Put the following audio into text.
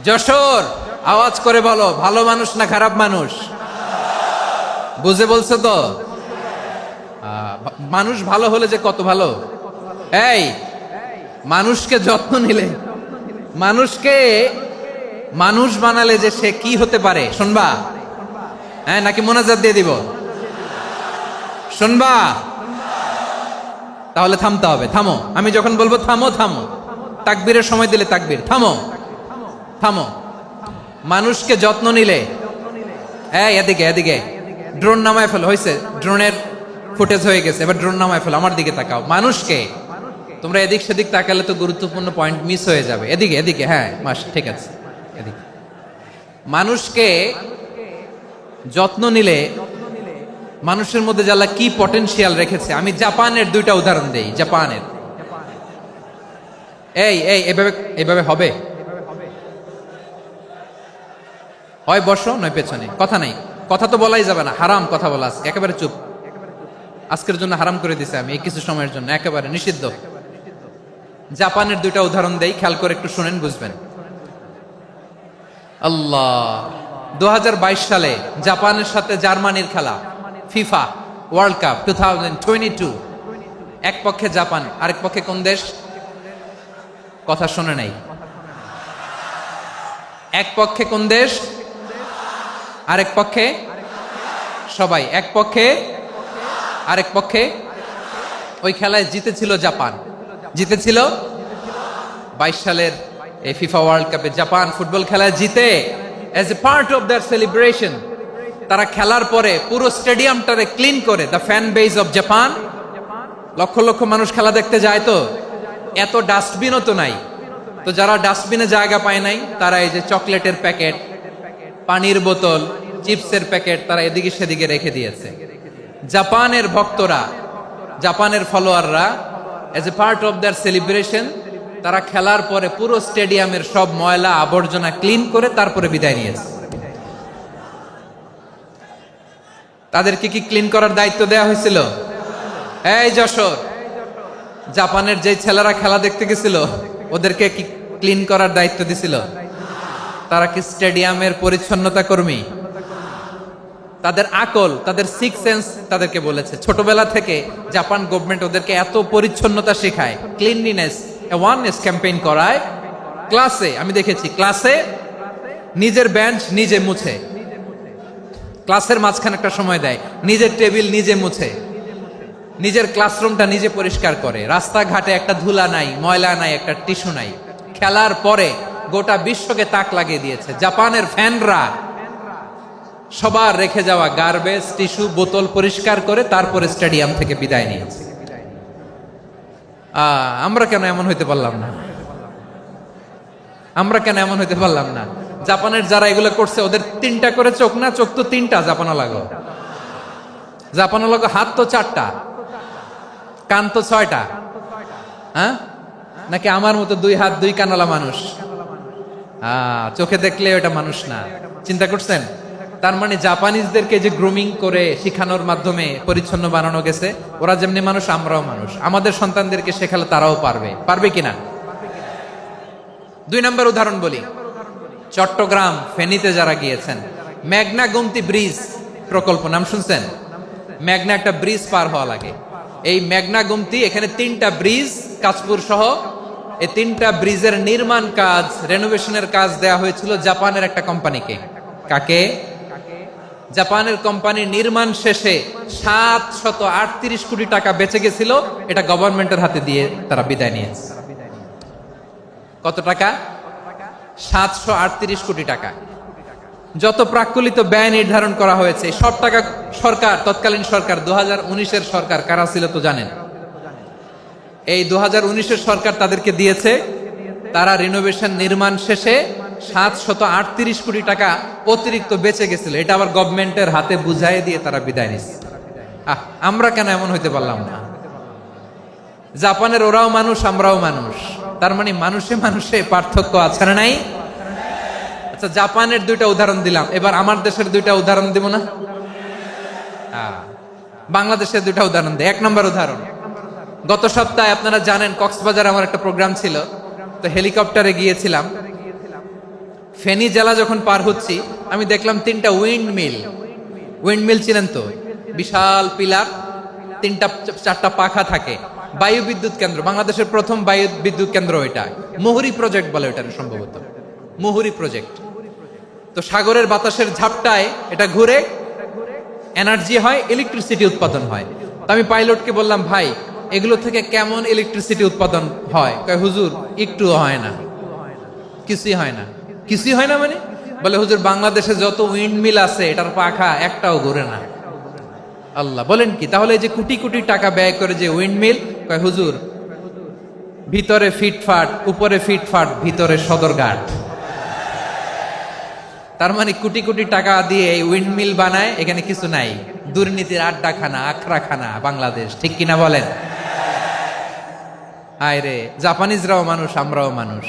যশোর, আওয়াজ করে বলো, ভালো মানুষ না খারাপ মানুষ? বুঝে বলছো তো? মানুষ ভালো হলে যে কত ভালো। এই মানুষকে যত্ন নিলে, মানুষকে মানুষ বানালে যে সে কি হতে পারে শুনবা? হ্যাঁ, নাকি মোনাজাত দিয়ে দিব? শুনবা? তাহলে থামতে হবে। থামো, আমি যখন বলবো থামো থামো, তাকবীরের সময় দিলে তাকবীর। থামো থামো। মানুষকে যত্ন নিলে, এই এদিকে এদিকে, ড্রোন নামায় ফেলো। হয়েছে, ড্রোনের ফুটেজ হয়ে গেছে, এবার ড্রোন নামায় ফেলো। আমার দিকে তাকাও। মানুষকে, তোমরা এদিক সেদিক তাকালে তো গুরুত্বপূর্ণ পয়েন্ট মিস হয়ে যাবে। এদিকে এদিকে, হ্যাঁ মাস, ঠিক আছে, এদিকে। মানুষকে যত্ন নিলে মানুষের মধ্যে যারা কি পটেনশিয়াল রেখেছে। আমি জাপানের দুইটা উদাহরণ দেই। জাপানের, এই এই এভাবে এভাবে হবে, হয় বসো নয় পেছনে, কথা নাই। কথা তো বলাই যাবে না, হারাম কথা বলা আছে। একেবারে চুপ। আজকের জন্য হারাম করে দিছে আমি, এই কিছু সময়ের জন্য একেবারে নিষিদ্ধ। জাপানের দুইটা উদাহরণ দেই, খেয়াল করে একটু শুনেন, বুঝবেন। আল্লাহ, 2022 সালে জাপানের সাথে জার্মানির খেলা, ফিফা ওয়ার্ল্ড কাপ 2022। এক পক্ষে জাপান, আরেক পক্ষে কোন দেশ? কথা শুনে নাই। এক পক্ষে কোন দেশ, আরেক পক্ষে সবাই। এক পক্ষে, আরেক পক্ষে। ওই খেলায় জিতেছিল জাপান, জিতেছিল 22 সালের এই ফিফা ওয়ার্ল্ড কাপে। জাপান ফুটবল খেলায় জিতে, as a part of their celebration, তারা খেলার পরে পুরো স্টেডিয়ামটারে ক্লিন করে। The fan base of Japan, লক্ষ লক্ষ মানুষ খেলা দেখতে যায়, তো এত ডাস্টবিনও তো নাই। তো যারা ডাস্টবিনে জায়গা পায় নাই, তারা এই যে চকলেটের প্যাকেট, পানির বোতল, চিপসের প্যাকেট তারা এদিকে সেদিকে রেখে দিয়েছে। জাপানের ভক্তরা, জাপানের ফলোয়াররা, as a part of their celebration, তারা খেলার পরে পুরো স্টেডিয়ামের সব ময়লা আবর্জনা ক্লিন করে তারপরে বিদায় নিয়েছে। তাদেরকে কি ক্লিন করার দায়িত্ব দেওয়া হয়েছিল? এই যশোর, জাপানের যে ছেলেরা খেলা দেখতে গেছিল, ওদেরকে কি ক্লিন করার দায়িত্ব দিছিল? তারা কি স্টেডিয়ামের পরিচ্ছন্নতা কর্মী? তাদের আকল, তাদের সিক্স সেন্স তাদেরকে বলেছে। ছোটবেলা থেকে জাপান গভর্নমেন্ট ওদেরকে এত পরিচ্ছন্নতা শেখায়, ক্লিনলিনেস অ্যাওয়ারনেস ক্যাম্পেইন করায়। ক্লাসে আমি দেখেছি, ক্লাসে নিজের বেঞ্চ নিজে মুছে, ক্লাসের মাঝখানে একটা সময় দেয়, নিজের টেবিল নিজে মুছে, নিজের ক্লাসরুমটা নিজে পরিষ্কার করে। রাস্তাঘাটে একটা ধুলা নাই, ময়লা নাই, একটা টিস্যু নাই। খেলার পরে গোটা বিশ্বকে তাক লাগিয়ে দিয়েছে। জাপানের ফ্যানরা সবার রেখে যাওয়া গার্বেজ, টিস্যু, বোতল পরিষ্কার করে তারপরে স্টেডিয়াম থেকে বিদায় নিয়েছে। আমরা কেন এমন হইতে পারলাম না? আমরা কেন এমন হইতে পারলাম না? জাপানের যারা এগুলো করছে, ওদের 3টা করে চোখ না? চোখ তো 3টা। জাপানো লাগো, জাপানো লাগো। হাত তো 4টা, কান তো 6টা। হ্যাঁ, নাকি আমার মতো 2 হাত 2 কানওয়ালা মানুষ? চোখে দেখলে ওটা মানুষ না। চিন্তা করছেন? তার মানে জাপানিজদেরকে যে গ্রুমিং করে শিখানোর মাধ্যমে পরিচ্ছন্ন বানানো গেছে। ওরা যেমনি মানুষ, আমরাও মানুষ। আমাদের সন্তানদেরকে শেখালে তারাও পারবে। পারবে কিনা? 2 নম্বর উদাহরণ বলি। চট্টগ্রাম ফেনীতে যারা গিয়েছেন, মেঘনা গোমতী ব্রিজ প্রকল্প নাম শুনছেন? মেঘনা একটা ব্রিজ পার হওয়া লাগে। এই মেঘনা গোমতী, এখানে 3টা ব্রিজ, কাঁচপুর সহ এই 3টা ব্রিজের নির্মাণ কাজ, রেনোভেশনের কাজ দেয়া হয়েছিল জাপানের একটা কোম্পানিকে। কাকে? জাপানের কোম্পানি। নির্মাণ শেষে 738 কোটি টাকা বেঁচে গেছিল, এটা গভর্নমেন্টের হাতে দিয়ে তারা বিদায় নিয়েছে। কত টাকা? 738 কোটি টাকা। যত প্রাক্কলিত ব্যয় নির্ধারণ করা হয়েছে, সব টাকা সরকার, তৎকালীন সরকার, 2019-এর সরকার, কারা ছিল তো জানেন? এই 2019-এর সরকার তাদেরকে দিয়েছে। তারা রিনোভেশন নির্মাণ শেষে 738 কোটি টাকা অতিরিক্ত বেঁচে গেছিল, এটা আবার গভর্নমেন্টের হাতে বুঝাই দিয়ে তারা বিদায় নিচ্ছে। আমরা কেন এমন হইতে পারলাম না? জাপানের ওরাও মানুষ, আমরাও মানুষ। তার মানে মানুষে মানুষে পার্থক্য আছে না নাই? আচ্ছা, জাপানের 2টা উদাহরণ দিলাম, এবার আমার দেশের 2টা উদাহরণ দিব না? বাংলাদেশের 2টা উদাহরণ দেয়। 1 নম্বর উদাহরণ, গত সপ্তাহে আপনারা জানেন কক্সবাজার আমার একটা প্রোগ্রাম ছিল, তো হেলিকপ্টারে গিয়েছিলাম। ফেনী জেলা যখন পার হচ্ছি আমি দেখলাম 3টা উইন্ড মিল ছিলেন তো, বিশাল পিলার, 4টা পাখা থাকে, বায়ু বিদ্যুৎ কেন্দ্র, বাংলাদেশের প্রথম বায়ু বিদ্যুৎ কেন্দ্র এটা, মুহুরী প্রজেক্ট বলে ওটা সম্ভবত, মুহুরী প্রজেক্ট। তো সাগরের বাতাসের ঝাপটায় এটা ঘুরে এনার্জি হয়, ইলেকট্রিসিটি উৎপাদন হয়। তো আমি পাইলটকে বললাম, ভাই এগুলো থেকে কেমন ইলেকট্রিসিটি উৎপাদন হয়? কয় হুজুর একটুও হয় না, কিছুই হয় না। কিছুই হয় না মানে? বলে হুজুর বাংলাদেশে যত উইন্ড মিল আছে এটার পাখা একটাও ঘুরে না। আল্লাহ, বলেন কি? তাহলে এই যে কোটি কোটি টাকা ব্যয় করে যে উইন্ড মিল, কয় হুজুর ভিতরে ফিটফাট, উপরে ফিটফাট, ভিতরে সদরঘাট। তার মানে কোটি কোটি টাকা দিয়ে এই উইন্ড মিল বানায়, এখানে কিছু নাই। দুর্নীতির আড্ডাখানা, আখড়াখানা বাংলাদেশ, ঠিক কিনা বলেন? হায় রে, জাপানিজরাও মানুষ, আমরাও মানুষ।